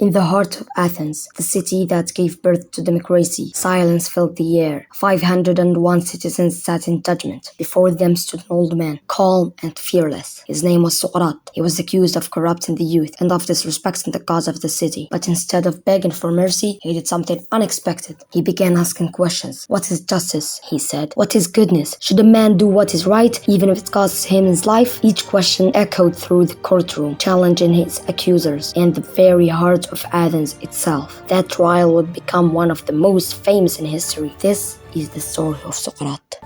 In the heart of Athens, the city that gave birth to democracy, silence filled the air. 501 citizens sat in judgment. Before them stood an old man, calm and fearless. His name was Socrates. He was accused of corrupting the youth and of disrespecting the cause of the city. But instead of begging for mercy, he did something unexpected. He began asking questions. What is justice? He said. What is goodness? Should a man do what is right, even if it costs him his life? Each question echoed through the courtroom, challenging his accusers and the very heart of Athens itself. That trial would become one of the most famous in history. This is the story of Socrates.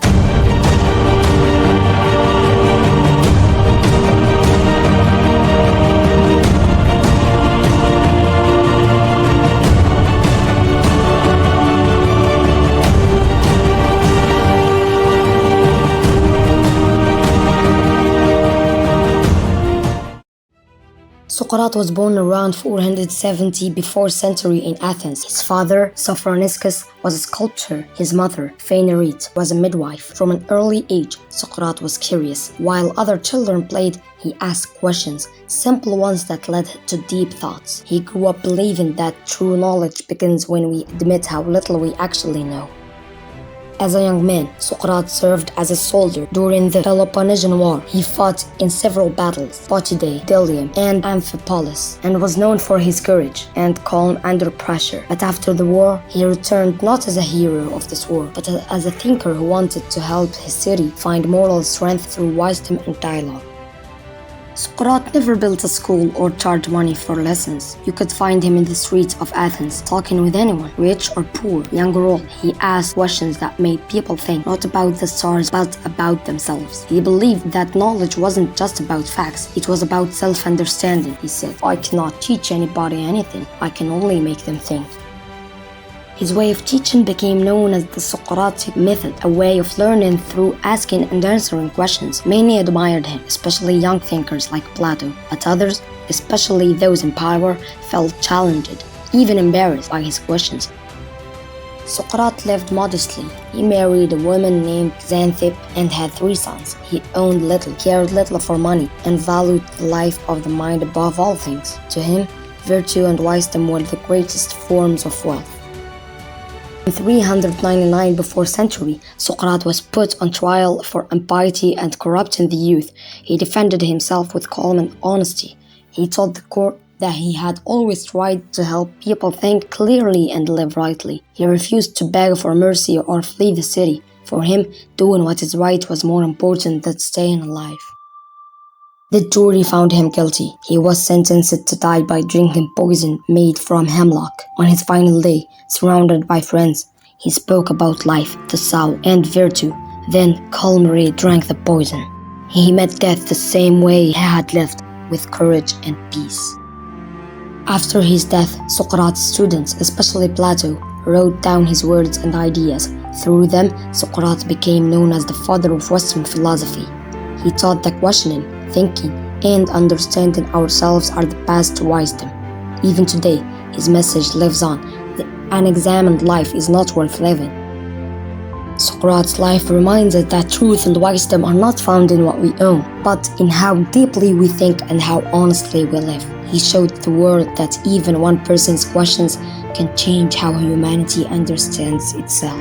Socrates was born around 470 before century in Athens. His father, Sophroniscus, was a sculptor. His mother, Phaenarete, was a midwife. From an early age, Socrates was curious. While other children played, he asked questions, simple ones that led to deep thoughts. He grew up believing that true knowledge begins when we admit how little we actually know. As a young man, Socrates served as a soldier during the Peloponnesian War. He fought in several battles, Potidaea, Delium, and Amphipolis, and was known for his courage and calm under pressure. But after the war, he returned not as a hero of this war, but as a thinker who wanted to help his city find moral strength through wisdom and dialogue. Socrates never built a school or charged money for lessons. You could find him in the streets of Athens, talking with anyone, rich or poor, young or old. He asked questions that made people think, not about the stars, but about themselves. He believed that knowledge wasn't just about facts, it was about self-understanding. He said, I cannot teach anybody anything, I can only make them think. His way of teaching became known as the Socratic Method, a way of learning through asking and answering questions. Many admired him, especially young thinkers like Plato, but others, especially those in power, felt challenged, even embarrassed by his questions. Socrates lived modestly. He married a woman named Xanthippe and had 3 sons. He owned little, cared little for money, and valued the life of the mind above all things. To him, virtue and wisdom were the greatest forms of wealth. In 399 before century, Socrates was put on trial for impiety and corrupting the youth. He defended himself with calm and honesty. He told the court that he had always tried to help people think clearly and live rightly. He refused to beg for mercy or flee the city. For him, doing what is right was more important than staying alive. The jury found him guilty. He was sentenced to die by drinking poison made from hemlock. On his final day, surrounded by friends, he spoke about life, the soul, and virtue, then calmly drank the poison. He met death the same way he had lived, with courage and peace. After his death, Socrates' students, especially Plato, wrote down his words and ideas. Through them, Socrates became known as the father of Western philosophy. He taught that questioning, thinking, and understanding ourselves are the path to wisdom. Even today, his message lives on. The unexamined life is not worth living. Socrates' life reminds us that truth and wisdom are not found in what we own, but in how deeply we think and how honestly we live. He showed the world that even one person's questions can change how humanity understands itself.